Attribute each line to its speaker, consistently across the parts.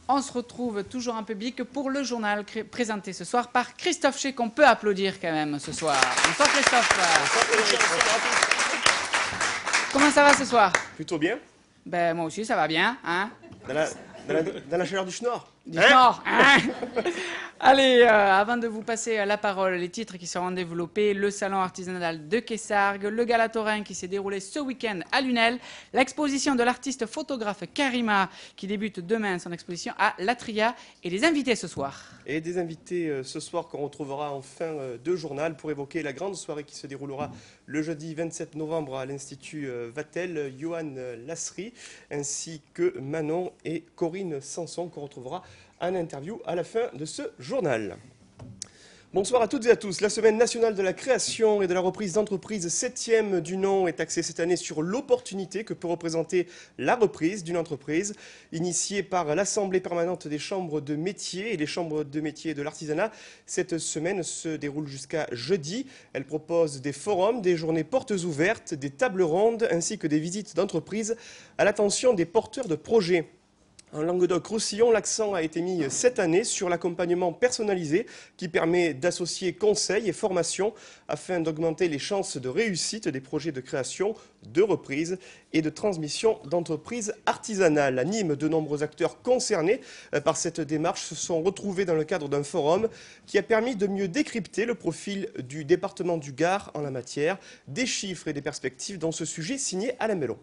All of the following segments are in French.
Speaker 1: On se retrouve toujours en public pour le journal présenté ce soir par Christophe Ché, qu'on peut applaudir quand même ce soir. Bonsoir Christophe. Comment ça va ce soir?
Speaker 2: Plutôt bien.
Speaker 1: Ben, moi aussi, ça va bien. Hein,
Speaker 2: Dans la chaleur du Schnorr.
Speaker 1: du Nord. Hein. Allez, avant de vous passer la parole, les titres qui seront développés, le salon artisanal de Quessargues, le gala taurin qui s'est déroulé ce week-end à Lunel, l'exposition de l'artiste photographe Karima qui débute demain son exposition à Latria et les invités ce soir.
Speaker 2: Et des invités ce soir qu'on retrouvera en fin de journal pour évoquer la grande soirée qui se déroulera le jeudi 27 novembre à l'Institut Vatel, Johan Lasserie, ainsi que Manon et Corinne Sanson qu'on retrouvera en interview à la fin de ce journal. Bonsoir à toutes et à tous. La Semaine nationale de la création et de la reprise d'entreprise, 7e du nom, est axée cette année sur l'opportunité que peut représenter la reprise d'une entreprise. Initiée par l'Assemblée permanente des chambres de métiers et les chambres de métiers de l'artisanat, cette semaine se déroule jusqu'à jeudi. Elle propose des forums, des journées portes ouvertes, des tables rondes ainsi que des visites d'entreprises à l'attention des porteurs de projets. En Languedoc-Roussillon, l'accent a été mis cette année sur l'accompagnement personnalisé qui permet d'associer conseils et formation afin d'augmenter les chances de réussite des projets de création, de reprise et de transmission d'entreprises artisanales. À Nîmes, de nombreux acteurs concernés par cette démarche se sont retrouvés dans le cadre d'un forum qui a permis de mieux décrypter le profil du département du Gard en la matière, des chiffres et des perspectives dans ce sujet signé Alain Mellon.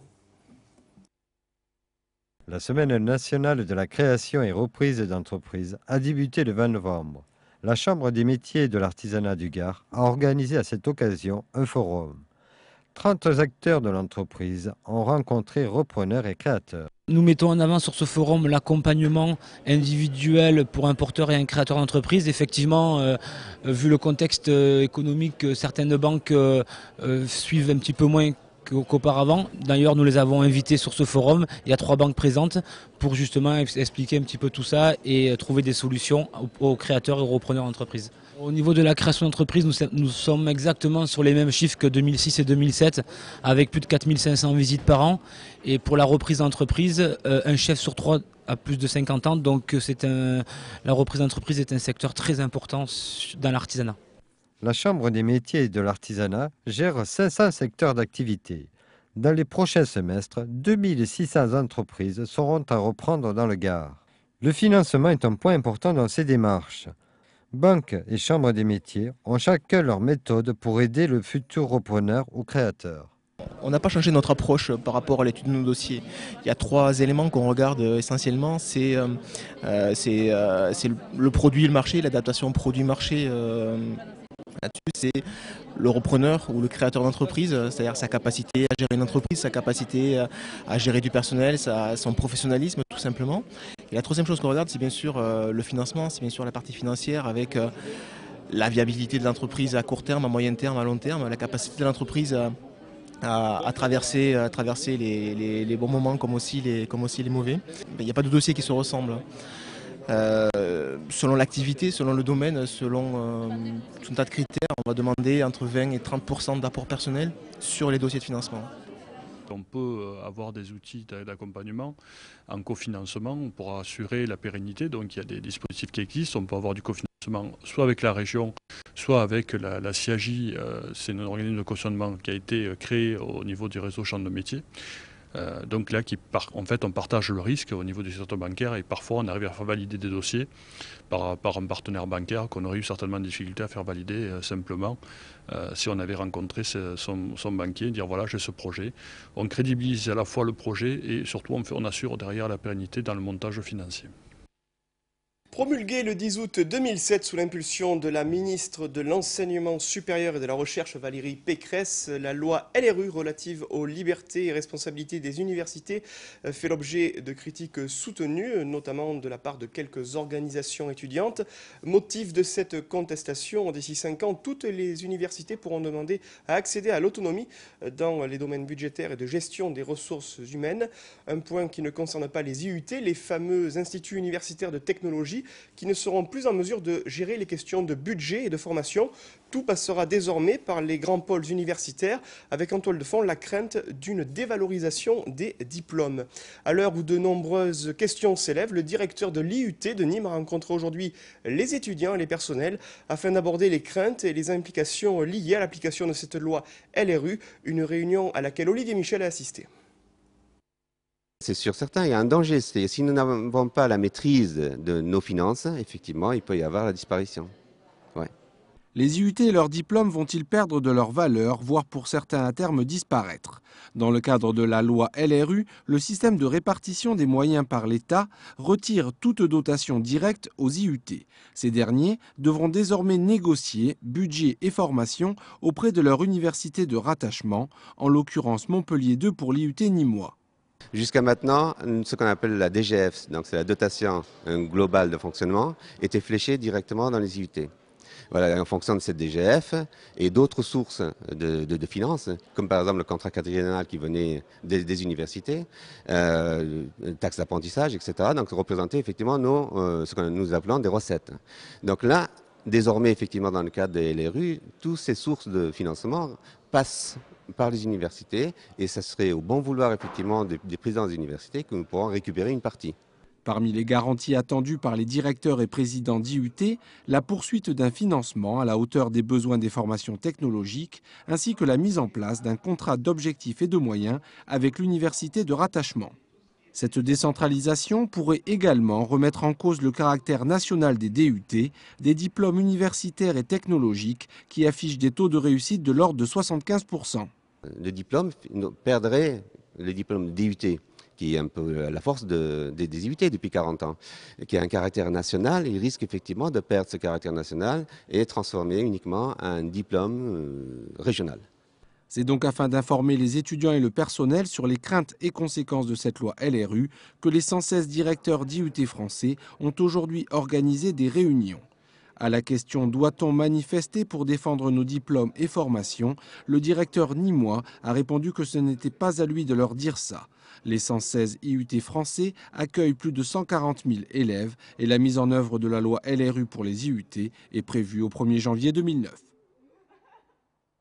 Speaker 3: La Semaine nationale de la création et reprise d'entreprises a débuté le 20 novembre. La Chambre des métiers et de l'artisanat du Gard a organisé à cette occasion un forum. 30 acteurs de l'entreprise ont rencontré repreneurs et créateurs.
Speaker 4: Nous mettons en avant sur ce forum l'accompagnement individuel pour un porteur et un créateur d'entreprise. Effectivement, vu le contexte économique, certaines banques suivent un petit peu moins qu'auparavant. D'ailleurs, nous les avons invités sur ce forum. Il y a 3 banques présentes pour justement expliquer un petit peu tout ça et trouver des solutions aux créateurs et aux repreneurs d'entreprise. Au niveau de la création d'entreprise, nous sommes exactement sur les mêmes chiffres que 2006 et 2007, avec plus de 4500 visites par an. Et pour la reprise d'entreprise, un chef sur 3 a plus de 50 ans. Donc la reprise d'entreprise est un secteur très important dans l'artisanat.
Speaker 3: La Chambre des métiers et de l'artisanat gère 500 secteurs d'activité. Dans les prochains semestres, 2600 entreprises seront à reprendre dans le Gard. Le financement est un point important dans ces démarches. Banques et chambres des métiers ont chacun leur méthode pour aider le futur repreneur ou créateur.
Speaker 5: On n'a pas changé notre approche par rapport à l'étude de nos dossiers. Il y a 3 éléments qu'on regarde essentiellement. C'est le produit et le marché, l'adaptation produit-marché. Là-dessus, c'est le repreneur ou le créateur d'entreprise, c'est-à-dire sa capacité à gérer une entreprise, sa capacité à gérer du personnel, son professionnalisme tout simplement. Et la 3e chose qu'on regarde, c'est bien sûr le financement, c'est bien sûr la partie financière avec la viabilité de l'entreprise à court terme, à moyen terme, à long terme, la capacité de l'entreprise à traverser les bons moments comme aussi les mauvais. Il n'y a pas de dossier qui se ressemble. Selon l'activité, selon le domaine, selon tout un tas de critères, on va demander entre 20 et 30% d'apport personnel sur les dossiers de financement.
Speaker 6: On peut avoir des outils d'accompagnement en cofinancement pour assurer la pérennité. Donc il y a des dispositifs qui existent. On peut avoir du cofinancement soit avec la région, soit avec la CIAJ. C'est un organisme de cautionnement qui a été créé au niveau du réseau Chambre de métiers. Donc là, en fait, on partage le risque au niveau du secteur bancaire et parfois on arrive à faire valider des dossiers par un partenaire bancaire qu'on aurait eu certainement des difficultés à faire valider simplement si on avait rencontré son banquier, dire voilà, j'ai ce projet. On crédibilise à la fois le projet et surtout on assure derrière la pérennité dans le montage financier.
Speaker 2: Promulguée le 10 août 2007 sous l'impulsion de la ministre de l'Enseignement supérieur et de la Recherche Valérie Pécresse, la loi LRU relative aux libertés et responsabilités des universités fait l'objet de critiques soutenues, notamment de la part de quelques organisations étudiantes. Motif de cette contestation, d'ici 5 ans, toutes les universités pourront demander à accéder à l'autonomie dans les domaines budgétaires et de gestion des ressources humaines. Un point qui ne concerne pas les IUT, les fameux instituts universitaires de technologie, aussi qui ne seront plus en mesure de gérer les questions de budget et de formation. Tout passera désormais par les grands pôles universitaires, avec en toile de fond la crainte d'une dévalorisation des diplômes. À l'heure où de nombreuses questions s'élèvent, le directeur de l'IUT de Nîmes a rencontré aujourd'hui les étudiants et les personnels afin d'aborder les craintes et les implications liées à l'application de cette loi LRU, une réunion à laquelle Olivier Michel a assisté.
Speaker 7: C'est sûr, certain, il y a un danger. Si nous n'avons pas la maîtrise de nos finances, effectivement, il peut y avoir la disparition. Ouais.
Speaker 8: Les IUT et leurs diplômes vont-ils perdre de leur valeur, voire pour certains à terme disparaître? Dans le cadre de la loi LRU, le système de répartition des moyens par l'État retire toute dotation directe aux IUT. Ces derniers devront désormais négocier budget et formation auprès de leur université de rattachement, en l'occurrence Montpellier 2 pour l'IUT nîmois.
Speaker 7: Jusqu'à maintenant, ce qu'on appelle la DGF, donc c'est la dotation globale de fonctionnement, était fléchée directement dans les IUT. Voilà, en fonction de cette DGF et d'autres sources de finances, comme par exemple le contrat quadriennal qui venait des universités, taxes d'apprentissage, etc. Donc, ça représentait effectivement ce que nous appelons des recettes. Donc là, désormais, effectivement, dans le cadre des LRU, toutes ces sources de financement passent par les universités et ça serait au bon vouloir, effectivement, des présidents des universités que nous pourrons récupérer une partie.
Speaker 8: Parmi les garanties attendues par les directeurs et présidents d'IUT, la poursuite d'un financement à la hauteur des besoins des formations technologiques, ainsi que la mise en place d'un contrat d'objectifs et de moyens avec l'université de rattachement. Cette décentralisation pourrait également remettre en cause le caractère national des DUT, des diplômes universitaires et technologiques qui affichent des taux de réussite de l'ordre de 75%.
Speaker 7: Le diplôme perdrait le diplôme DUT, qui est un peu la force des IUT depuis 40 ans, qui a un caractère national. Il risque effectivement de perdre ce caractère national et transformer uniquement un diplôme régional.
Speaker 8: C'est donc afin d'informer les étudiants et le personnel sur les craintes et conséquences de cette loi LRU que les 116 directeurs d'IUT français ont aujourd'hui organisé des réunions. À la question « Doit-on manifester pour défendre nos diplômes et formations ?», le directeur nîmois a répondu que ce n'était pas à lui de leur dire ça. Les 116 IUT français accueillent plus de 140 000 élèves et la mise en œuvre de la loi LRU pour les IUT est prévue au 1er janvier 2009.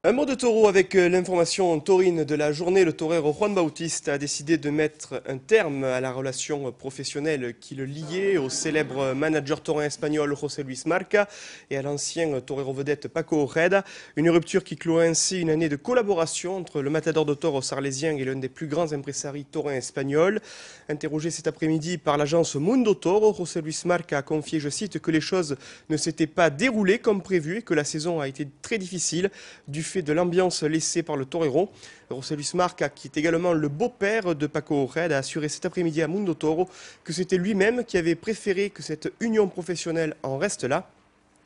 Speaker 2: Un mot de taureau avec l'information taurine de la journée. Le torero Juan Bautista a décidé de mettre un terme à la relation professionnelle qui le liait au célèbre manager taurin espagnol José Luis Marca et à l'ancien torero vedette Paco Ojeda. Une rupture qui clôt ainsi une année de collaboration entre le matador de toros sarlésien et l'un des plus grands impresarios taurins espagnols. Interrogé cet après-midi par l'agence Mundo Toro, José Luis Marca a confié, je cite, que les choses ne s'étaient pas déroulées comme prévu et que la saison a été très difficile du fait de l'ambiance laissée par le torero. José Luis Marca, qui est également le beau-père de Paco Ojeda, a assuré cet après-midi à Mundo Toro que c'était lui-même qui avait préféré que cette union professionnelle en reste là.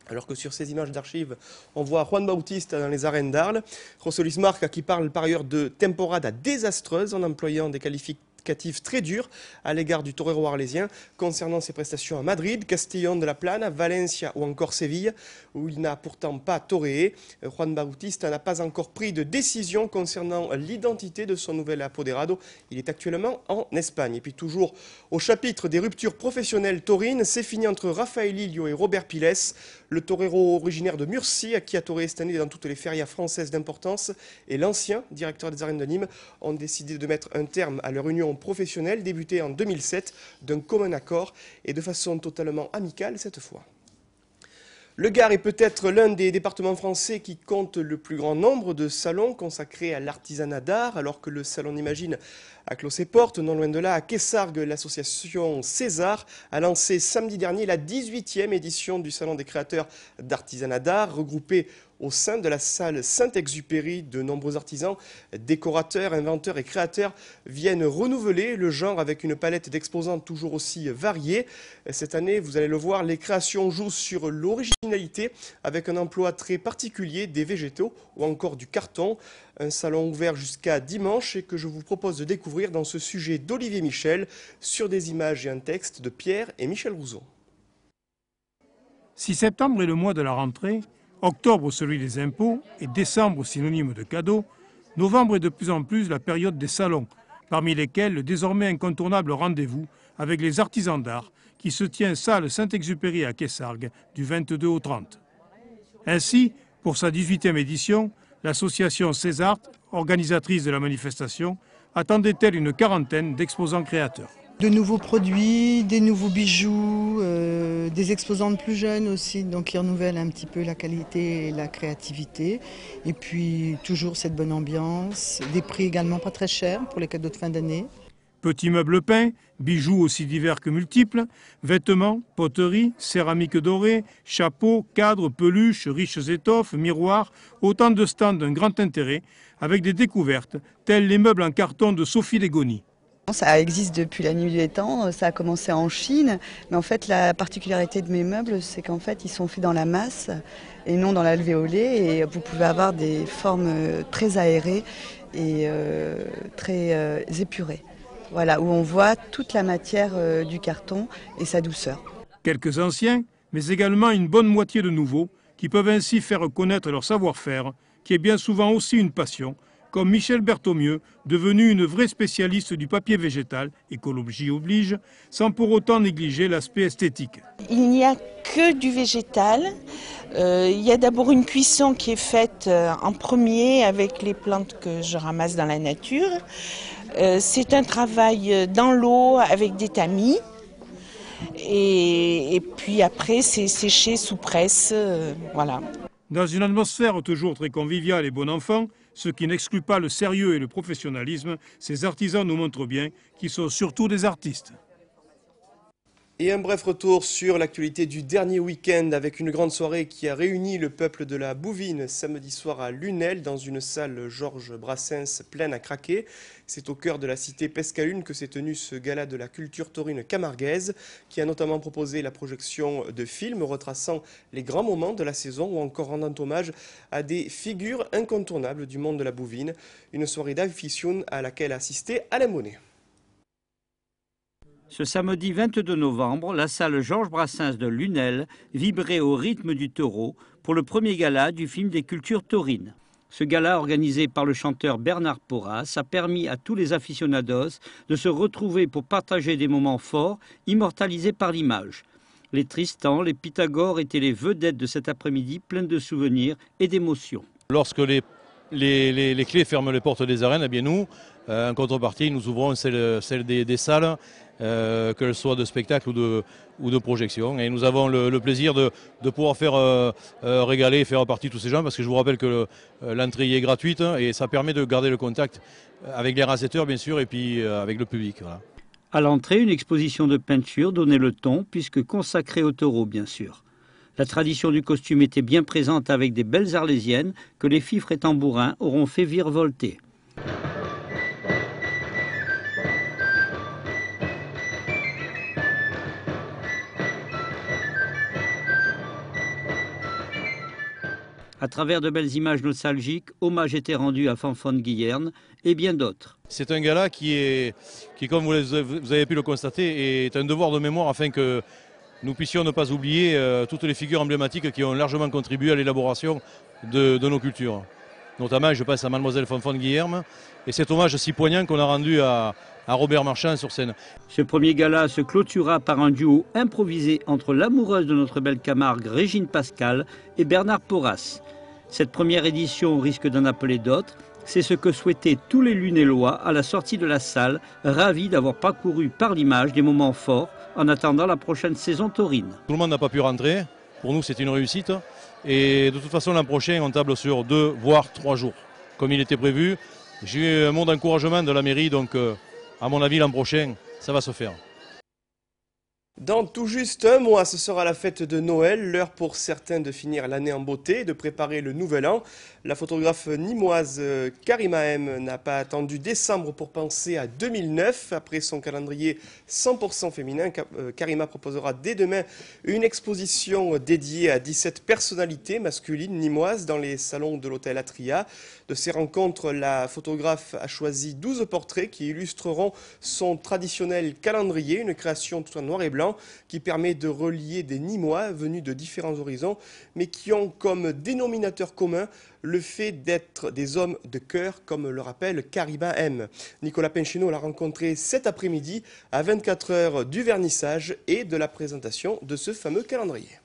Speaker 2: Alors que sur ces images d'archives, on voit Juan Bautista dans les arènes d'Arles. José Luis Marca qui parle par ailleurs de temporada désastreuse en employant des qualificatifs très dur à l'égard du torero arlésien concernant ses prestations à Madrid, Castellón de la Plana, Valencia ou encore Séville, où il n'a pourtant pas toréé. Juan Bautista n'a pas encore pris de décision concernant l'identité de son nouvel apoderado. Il est actuellement en Espagne. Et puis toujours au chapitre des ruptures professionnelles taurines, c'est fini entre Rafael Lillo et Robert Piles, le torero originaire de Murcie, qui a toréé cette année dans toutes les férias françaises d'importance, et l'ancien directeur des arènes de Nîmes ont décidé de mettre un terme à leur union professionnelle débutée en 2007 d'un commun accord et de façon totalement amicale cette fois. Le Gard est peut-être l'un des départements français qui compte le plus grand nombre de salons consacrés à l'artisanat d'art, alors que le salon Imagine a clos ses portes. Non loin de là, à Quessargues, l'association César a lancé samedi dernier la 18e édition du Salon des créateurs d'artisanat d'art, regroupé au sein de la salle Saint-Exupéry. De nombreux artisans, décorateurs, inventeurs et créateurs viennent renouveler le genre avec une palette d'exposants toujours aussi variée. Cette année, vous allez le voir, les créations jouent sur l'originalité avec un emploi très particulier des végétaux ou encore du carton. Un salon ouvert jusqu'à dimanche et que je vous propose de découvrir dans ce sujet d'Olivier Michel sur des images et un texte de Pierre et Michel Rouzon.
Speaker 9: Si septembre est le mois de la rentrée, octobre celui des impôts et décembre synonyme de cadeaux, novembre est de plus en plus la période des salons, parmi lesquels le désormais incontournable rendez-vous avec les artisans d'art qui se tient salle Saint-Exupéry à Quessargues du 22 au 30. Ainsi, pour sa 18e édition, l'association Césart, organisatrice de la manifestation, attendait-elle une quarantaine d'exposants créateurs.
Speaker 10: De nouveaux produits, des nouveaux bijoux, des exposantes plus jeunes aussi, donc qui renouvellent un petit peu la qualité et la créativité. Et puis toujours cette bonne ambiance, des prix également pas très chers pour les cadeaux de fin d'année.
Speaker 9: Petits meubles peints, bijoux aussi divers que multiples, vêtements, poteries, céramique dorée, chapeaux, cadres, peluches, riches étoffes, miroirs, autant de stands d'un grand intérêt, avec des découvertes, tels les meubles en carton de Sophie Légoni.
Speaker 10: Ça existe depuis la nuit des temps, ça a commencé en Chine, mais en fait la particularité de mes meubles, c'est qu'en fait ils sont faits dans la masse et non dans l'alvéolé, et vous pouvez avoir des formes très aérées et très épurées. Voilà, où on voit toute la matière du carton et sa douceur.
Speaker 9: Quelques anciens, mais également une bonne moitié de nouveaux, qui peuvent ainsi faire connaître leur savoir-faire, qui est bien souvent aussi une passion, comme Michel Berthomieux, devenu une vraie spécialiste du papier végétal, écologie oblige, sans pour autant négliger l'aspect esthétique.
Speaker 11: Il n'y a que du végétal. Il y a d'abord une cuisson qui est faite en premier avec les plantes que je ramasse dans la nature. C'est un travail dans l'eau avec des tamis. Et puis après, c'est séché sous presse. Voilà.
Speaker 9: Dans une atmosphère toujours très conviviale et bon enfant, ce qui n'exclut pas le sérieux et le professionnalisme, ces artisans nous montrent bien qu'ils sont surtout des artistes.
Speaker 2: Et un bref retour sur l'actualité du dernier week-end avec une grande soirée qui a réuni le peuple de la Bouvine samedi soir à Lunel dans une salle Georges Brassens pleine à craquer. C'est au cœur de la cité Pescalune que s'est tenu ce gala de la culture taurine camarguaise qui a notamment proposé la projection de films retraçant les grands moments de la saison ou encore rendant hommage à des figures incontournables du monde de la Bouvine. Une soirée d'afición à laquelle assistait Alain Monet.
Speaker 12: Ce samedi 22 novembre, la salle Georges Brassens de Lunel vibrait au rythme du taureau pour le premier gala du film des cultures taurines. Ce gala, organisé par le chanteur Bernard Porras, a permis à tous les aficionados de se retrouver pour partager des moments forts, immortalisés par l'image. Les Tristan, les Pythagore étaient les vedettes de cet après-midi plein de souvenirs et d'émotions.
Speaker 13: Lorsque les clés ferment les portes des arènes, eh bien nous, en contrepartie, nous ouvrons celle des salles, qu'elles soient de spectacle ou de projection. Et nous avons le plaisir de pouvoir faire régaler et faire partie tous ces gens, parce que je vous rappelle que l'entrée est gratuite et ça permet de garder le contact avec les réalisateurs, bien sûr, et puis avec le public. Voilà.
Speaker 12: À l'entrée, une exposition de peinture donnait le ton, puisque consacrée au taureau, bien sûr. La tradition du costume était bien présente avec des belles arlésiennes que les fifres et tambourins auront fait virevolter. À travers de belles images nostalgiques, hommage était rendu à Fanfan Guillerme et bien d'autres.
Speaker 13: C'est un gala qui, comme vous avez pu le constater, est un devoir de mémoire afin que nous puissions ne pas oublier toutes les figures emblématiques qui ont largement contribué à l'élaboration de nos cultures. Notamment, je pense à Mademoiselle Fanfan Guillerme et cet hommage si poignant qu'on a rendu à Robert Marchand sur scène.
Speaker 12: Ce premier gala se clôtura par un duo improvisé entre l'amoureuse de notre belle Camargue, Régine Pascal, et Bernard Porras. Cette première édition risque d'en appeler d'autres. C'est ce que souhaitaient tous les Lunellois à la sortie de la salle, ravis d'avoir parcouru par l'image des moments forts en attendant la prochaine saison taurine.
Speaker 13: Tout le monde n'a pas pu rentrer. Pour nous, c'est une réussite. Et de toute façon, l'an prochain, on table sur 2 voire 3 jours, comme il était prévu. J'ai eu un mot d'encouragement de la mairie, donc à mon avis, l'an prochain, ça va se faire.
Speaker 2: Dans tout juste un mois, ce sera la fête de Noël, l'heure pour certains de finir l'année en beauté, de préparer le nouvel an. La photographe nîmoise Karima M n'a pas attendu décembre pour penser à 2009. Après son calendrier 100% féminin, Karima proposera dès demain une exposition dédiée à 17 personnalités masculines nîmoises dans les salons de l'hôtel Atria. De ces rencontres, la photographe a choisi 12 portraits qui illustreront son traditionnel calendrier, une création tout en noir et blanc. élan qui permet de relier des Nîmois venus de différents horizons, mais qui ont comme dénominateur commun le fait d'être des hommes de cœur, comme le rappelle Karima M. Nicolas Pinchino l'a rencontré cet après-midi à 24 h du vernissage et de la présentation de ce fameux calendrier.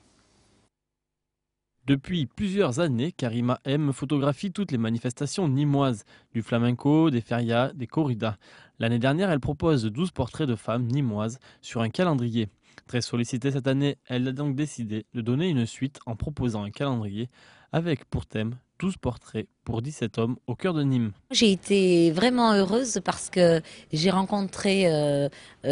Speaker 14: Depuis plusieurs années, Karima M photographie toutes les manifestations nîmoises, du flamenco, des ferias, des corridas. L'année dernière, elle propose 12 portraits de femmes nîmoises sur un calendrier. Très sollicitée cette année, elle a donc décidé de donner une suite en proposant un calendrier avec pour thème 12 portraits pour 17 hommes au cœur de Nîmes.
Speaker 15: J'ai été vraiment heureuse parce que j'ai rencontré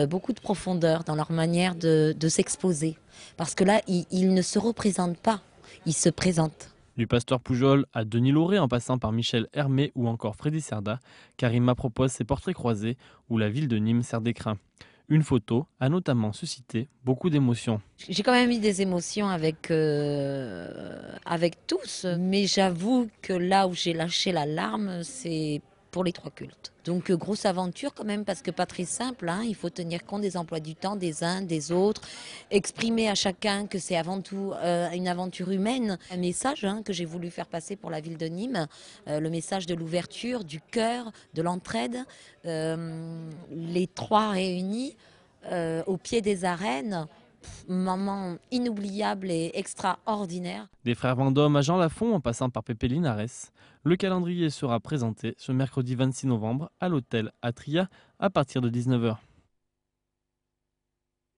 Speaker 15: beaucoup de profondeur dans leur manière de s'exposer. Parce que là, ils ne se représentent pas. Il se présente.
Speaker 14: Du Pasteur Poujol à Denis Lauré en passant par Michel Hermé ou encore Freddy Cerda, Karima propose ses portraits croisés où la ville de Nîmes sert d'écrin. Une photo a notamment suscité beaucoup d'émotions.
Speaker 15: J'ai quand même eu des émotions avec tous, mais j'avoue que là où j'ai lâché la larme, c'est pour les trois cultes. Donc grosse aventure quand même, parce que pas très simple, hein. Il faut tenir compte des emplois du temps des uns, des autres, exprimer à chacun que c'est avant tout une aventure humaine. Un message que j'ai voulu faire passer pour la ville de Nîmes, le message de l'ouverture, du cœur, de l'entraide, les trois réunis au pied des arènes. Moment inoubliable et extraordinaire.
Speaker 14: Des frères Vendôme à Jean Lafont en passant par Pépé Linares, le calendrier sera présenté ce mercredi 26 novembre à l'hôtel Atria à partir de 19 h.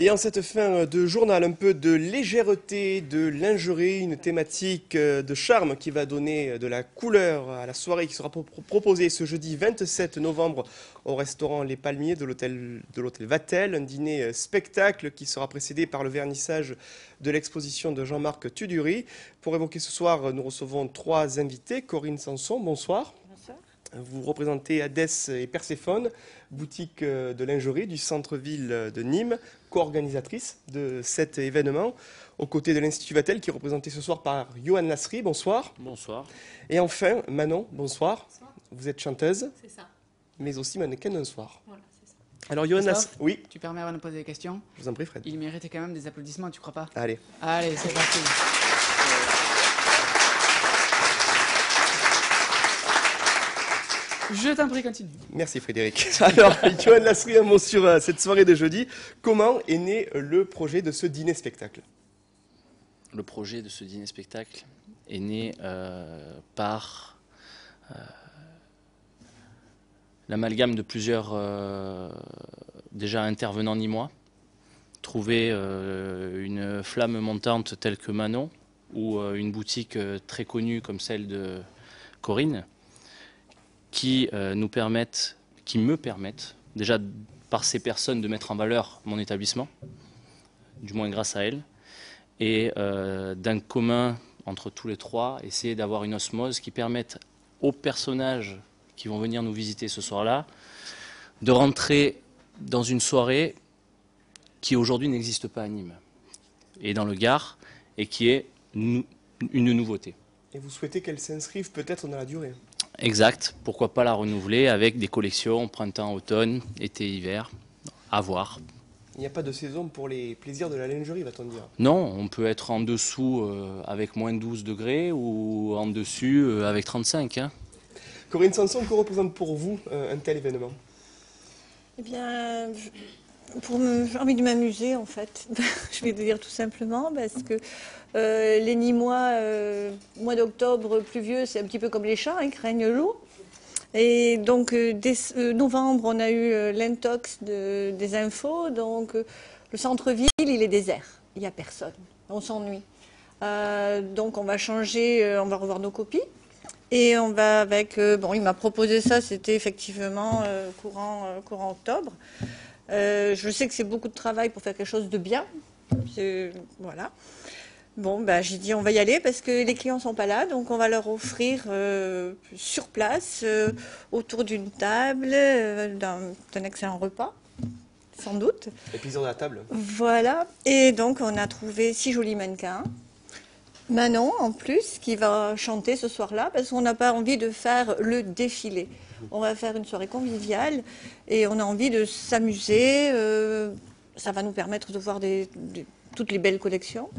Speaker 2: Et en cette fin de journal, un peu de légèreté, de lingerie, une thématique de charme qui va donner de la couleur à la soirée qui sera proposée ce jeudi 27 novembre au restaurant Les Palmiers de l'hôtel Vatel. Un dîner spectacle qui sera précédé par le vernissage de l'exposition de Jean-Marc Tudury. Pour évoquer ce soir, nous recevons trois invités. Corinne Sanson, bonsoir.
Speaker 16: Bonsoir.
Speaker 2: Vous représentez Hadès et Perséphone, boutique de lingerie du centre-ville de Nîmes, co-organisatrice de cet événement, aux côtés de l'Institut Vatel, qui est représenté ce soir par Johan Lasserie. Bonsoir.
Speaker 17: Bonsoir.
Speaker 2: Et enfin, Manon, bonsoir.
Speaker 16: Bonsoir.
Speaker 2: Vous êtes chanteuse,
Speaker 16: C'est ça.
Speaker 2: mais aussi mannequin d'un soir.
Speaker 16: Voilà, c'est ça.
Speaker 2: Alors, Johan Lasserie, oui,
Speaker 1: Tu permets avant de poser des questions?
Speaker 2: je vous en prie, Fred.
Speaker 1: Il méritait quand même des applaudissements, tu crois pas?
Speaker 2: Allez.
Speaker 1: Allez, c'est parti. Je t'en prie, continue.
Speaker 2: Merci Frédéric. Alors, Johan Lasserie, un mot sur cette soirée de jeudi. Comment est né le projet de ce dîner-spectacle?
Speaker 17: Le projet de ce dîner-spectacle est né par l'amalgame de plusieurs déjà intervenants nîmois. Trouver une flamme montante telle que Manon ou une boutique très connue comme celle de Corinne qui me permettent déjà par ces personnes de mettre en valeur mon établissement, du moins grâce à elles, et d'un commun entre tous les trois, essayer d'avoir une osmose qui permette aux personnages qui vont venir nous visiter ce soir-là de rentrer dans une soirée qui aujourd'hui n'existe pas à Nîmes et dans le Gard et qui est une nouveauté.
Speaker 2: Et vous souhaitez qu'elle s'inscrive peut-être dans la durée?
Speaker 17: Exact, pourquoi pas la renouveler avec des collections printemps, automne, été, hiver, à voir.
Speaker 2: Il n'y a pas de saison pour les plaisirs de la lingerie, va-t-on dire?
Speaker 17: Non, on peut être en dessous avec moins 12 degrés ou en dessus avec 35. Hein.
Speaker 2: Corinne Sanson, que représente pour vous un tel événement?
Speaker 16: Eh bien, j'ai envie de m'amuser en fait. Je vais dire tout simplement parce que les Nîmois, mois d'octobre pluvieux, c'est un petit peu comme les chats, ils craignent l'eau. Et donc, dès novembre, on a eu l'intox des infos. Donc, le centre-ville, il est désert. Il n'y a personne. On s'ennuie. Donc, on va changer, on va revoir nos copies. Et on va avec... bon, il m'a proposé ça, c'était effectivement courant octobre. Je sais que c'est beaucoup de travail pour faire quelque chose de bien. Voilà. Bon, ben, j'ai dit on va y aller parce que les clients sont pas là, donc on va leur offrir sur place, autour d'une table, d'un excellent repas, sans doute.
Speaker 2: Épisode à la table.
Speaker 16: Voilà. Et donc on a trouvé 6 jolis mannequins. Manon en plus qui va chanter ce soir-là parce qu'on n'a pas envie de faire le défilé. On va faire une soirée conviviale et on a envie de s'amuser, ça va nous permettre de voir toutes les belles collections.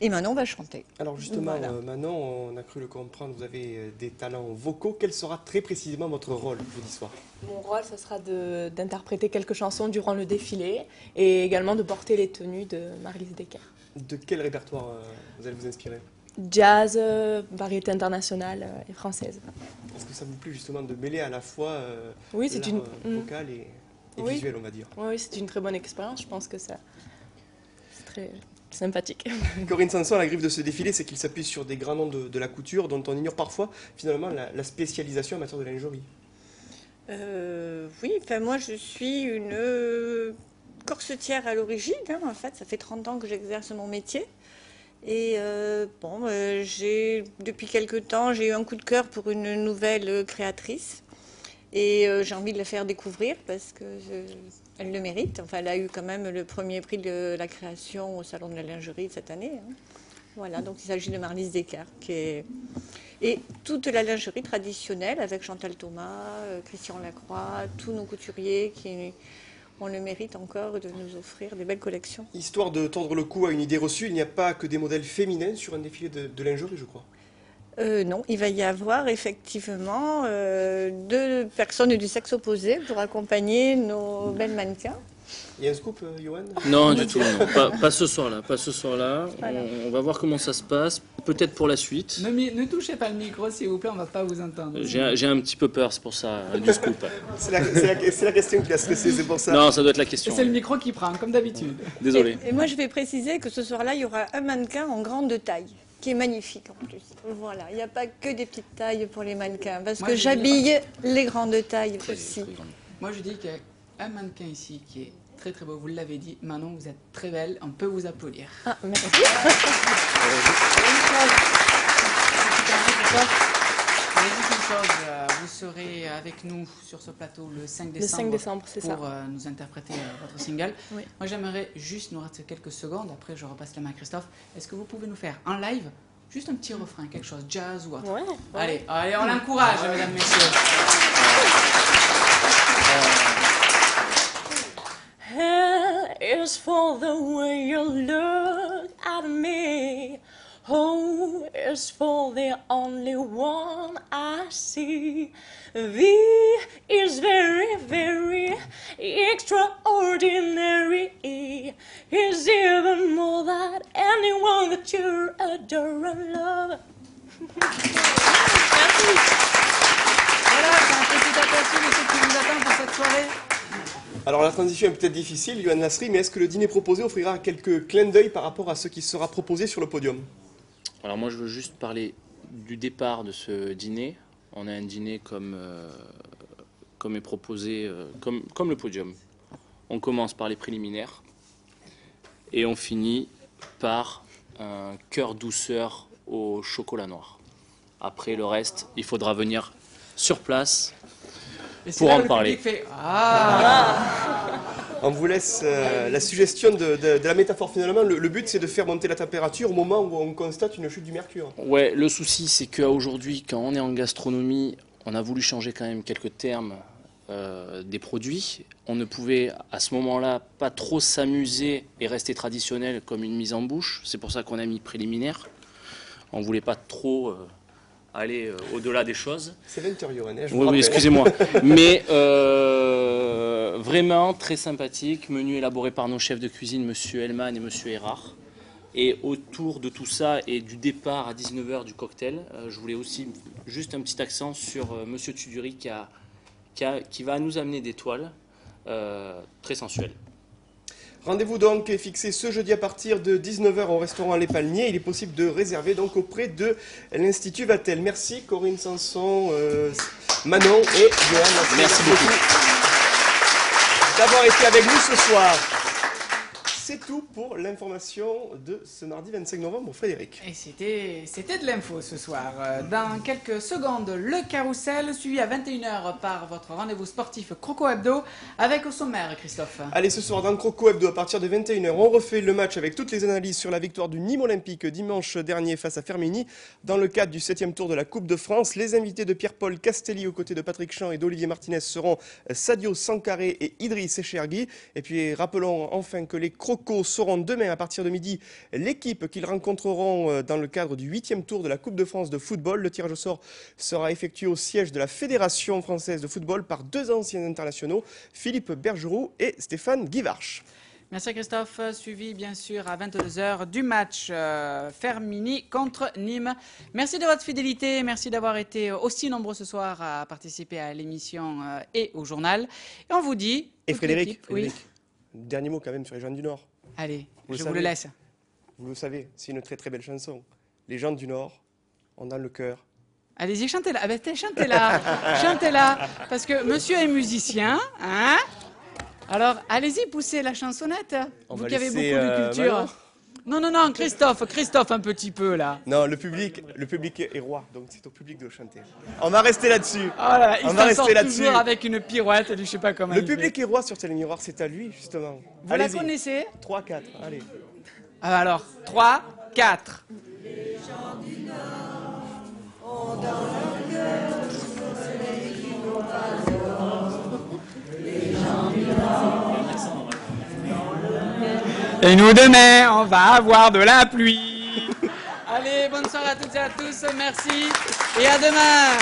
Speaker 16: Et Manon va chanter.
Speaker 2: Alors justement,
Speaker 16: Voilà.
Speaker 2: Manon, on a cru le comprendre, vous avez des talents vocaux. Quel sera très précisément votre rôle jeudi soir?
Speaker 18: Mon rôle, ce sera d'interpréter quelques chansons durant le défilé et également de porter les tenues de Marlise Decker.
Speaker 2: De quel répertoire vous allez vous inspirer?
Speaker 18: Jazz, variété internationale et française.
Speaker 2: Est-ce que ça vous plaît justement de mêler à la fois
Speaker 18: Oui, c'est une
Speaker 2: vocale et
Speaker 18: oui.
Speaker 2: visuel, on va dire?
Speaker 18: Oui, c'est une très bonne expérience. Je pense que c'est très sympathique.
Speaker 2: Corinne Sanson, la griffe de ce défilé, c'est qu'il s'appuie sur des grands noms de la couture dont on ignore parfois finalement la spécialisation en matière de lingerie.
Speaker 16: Oui, enfin moi je suis une corsetière à l'origine, hein, en fait, ça fait 30 ans que j'exerce mon métier. Et depuis quelque temps, j'ai eu un coup de cœur pour une nouvelle créatrice. Et j'ai envie de la faire découvrir parce qu'elle le mérite. Enfin, elle a eu quand même le premier prix de la création au Salon de la lingerie cette année. Hein. Voilà, donc il s'agit de Marlise Decker. Et toute la lingerie traditionnelle avec Chantal Thomas, Christian Lacroix, tous nos couturiers qui ont le mérite encore de nous offrir des belles collections.
Speaker 2: Histoire de tordre le cou à une idée reçue, il n'y a pas que des modèles féminins sur un défilé de lingerie, je crois.
Speaker 16: Non, il va y avoir effectivement 2 personnes du sexe opposé pour accompagner nos belles mannequins.
Speaker 2: Il y a un scoop, Johan?
Speaker 17: Non, du tout, non. Pas ce soir-là. Pas ce soir-là.
Speaker 16: Voilà.
Speaker 17: On va voir comment ça se passe, peut-être pour la suite.
Speaker 1: Ne touchez pas le micro, s'il vous plaît, on ne va pas vous entendre.
Speaker 17: J'ai un petit peu peur, c'est pour ça, du scoop.
Speaker 2: C'est la question qui a stressé, c'est pour ça.
Speaker 17: Non, ça doit être la question.
Speaker 1: C'est le micro qui prend, comme d'habitude.
Speaker 17: Désolé.
Speaker 16: Et moi, je vais préciser que ce soir-là, il y aura un mannequin en grande taille, qui est magnifique en plus. Voilà, il n'y a pas que des petites tailles pour les mannequins, parce que j'habille les grandes tailles aussi.
Speaker 1: Moi, je dis qu'il y a un mannequin ici qui est très très beau, vous l'avez dit. Manon, vous êtes très belle, on peut vous applaudir.
Speaker 18: Ah, merci.
Speaker 1: Vous serez avec nous sur ce plateau le 5 décembre,
Speaker 18: Le 5 décembre, c'est ça.
Speaker 1: pour nous interpréter votre single.
Speaker 18: Oui.
Speaker 1: Moi, j'aimerais juste nous rester quelques secondes, après je repasse la main à Christophe. Est-ce que vous pouvez nous faire en live juste un petit refrain, quelque chose, jazz ou autre?
Speaker 18: Ouais.
Speaker 1: Allez, on l'encourage, mesdames, messieurs.
Speaker 18: Hell is for the way you look at me. O is for the only one I see. V is very, very extraordinary. E is even more than anyone that you adore and love.
Speaker 1: Voilà, c'est un petit aperçu de ce qui vous attend pour cette soirée.
Speaker 2: Alors la transition est peut-être difficile, Yohan Lasri, mais est-ce que le dîner proposé offrira quelques clins d'œil par rapport à ce qui sera proposé sur le podium?
Speaker 17: Alors moi, je veux juste parler du départ de ce dîner. On a un dîner comme est proposé, comme le podium. On commence par les préliminaires et on finit par un cœur douceur au chocolat noir. Après le reste, il faudra venir sur place pour en parler.
Speaker 1: Fait... Ah.
Speaker 2: On vous laisse la suggestion de la métaphore finalement. Le but, c'est de faire monter la température au moment où on constate une chute du mercure.
Speaker 17: Ouais, le souci, c'est qu'aujourd'hui, quand on est en gastronomie, on a voulu changer quand même quelques termes des produits. On ne pouvait, à ce moment-là, pas trop s'amuser et rester traditionnel comme une mise en bouche. C'est pour ça qu'on a mis préliminaire. On ne voulait pas trop aller au-delà des choses.
Speaker 2: C'est 20h, Yohan.
Speaker 17: Oui, excusez-moi. Mais vraiment très sympathique. Menu élaboré par nos chefs de cuisine, Monsieur Hellman et Monsieur Erard. Et autour de tout ça et du départ à 19h du cocktail, je voulais aussi juste un petit accent sur Monsieur Tuduri qui va nous amener des toiles très sensuelles.
Speaker 2: Rendez-vous donc est fixé ce jeudi à partir de 19h au restaurant Les Palmiers. Il est possible de réserver donc auprès de l'Institut Vatel. Merci Corinne Sanson, Manon et Johan.
Speaker 17: Merci beaucoup
Speaker 2: d'avoir été avec nous ce soir. C'est tout pour l'information de ce mardi 25 novembre, Frédéric.
Speaker 1: Et c'était de l'info ce soir. Dans quelques secondes, le carrousel, suivi à 21h par votre rendez-vous sportif Croco Hebdo, avec au sommaire, Christophe.
Speaker 2: Allez, ce soir, dans Croco Hebdo, à partir de 21h, on refait le match avec toutes les analyses sur la victoire du Nîmes Olympique dimanche dernier face à Firminy. Dans le cadre du 7e tour de la Coupe de France, les invités de Pierre-Paul Castelli aux côtés de Patrick Champ et d'Olivier Martinez seront Sadio Sankaré et Idriss Echergui. Et puis, rappelons enfin que les Crocos seront demain à partir de midi l'équipe qu'ils rencontreront dans le cadre du 8e tour de la Coupe de France de football. Le tirage au sort sera effectué au siège de la Fédération française de football par 2 anciens internationaux, Philippe Bergerot et Stéphane Guivarch.
Speaker 1: Merci Christophe, suivi bien sûr à 22h du match Firminy contre Nîmes. Merci de votre fidélité, merci d'avoir été aussi nombreux ce soir à participer à l'émission et au journal. Et on vous dit...
Speaker 2: Et Frédéric,
Speaker 1: oui.
Speaker 2: Dernier mot quand même sur les gens du Nord.
Speaker 1: Allez, je
Speaker 2: vous
Speaker 1: le laisse.
Speaker 2: Vous le savez, c'est une très très belle chanson. Les gens du Nord, on a le cœur.
Speaker 1: Allez-y, chantez-la. Ah ben, chantez-la, chantez-la, parce que monsieur est musicien, hein. Alors, allez-y, poussez la chansonnette. Vous qui avez beaucoup de culture. Non, Christophe, un petit peu, là.
Speaker 2: Non, le public est roi, donc c'est au public de chanter. On va rester là-dessus.
Speaker 1: Oh là, il s'en sort toujours avec une pirouette, je sais pas comment.
Speaker 2: Le public est roi sur Télémiroir, c'est à lui, justement.
Speaker 1: Vous la connaissez?
Speaker 2: 3, 4, allez.
Speaker 1: Alors, 3, 4.
Speaker 19: Les gens du Nord ont dans leur cœur le soleil qui n'ont pas d'or. Les gens du Nord.
Speaker 1: Et nous demain, on va avoir de la pluie. Allez, bonne soirée à toutes et à tous, merci et à demain.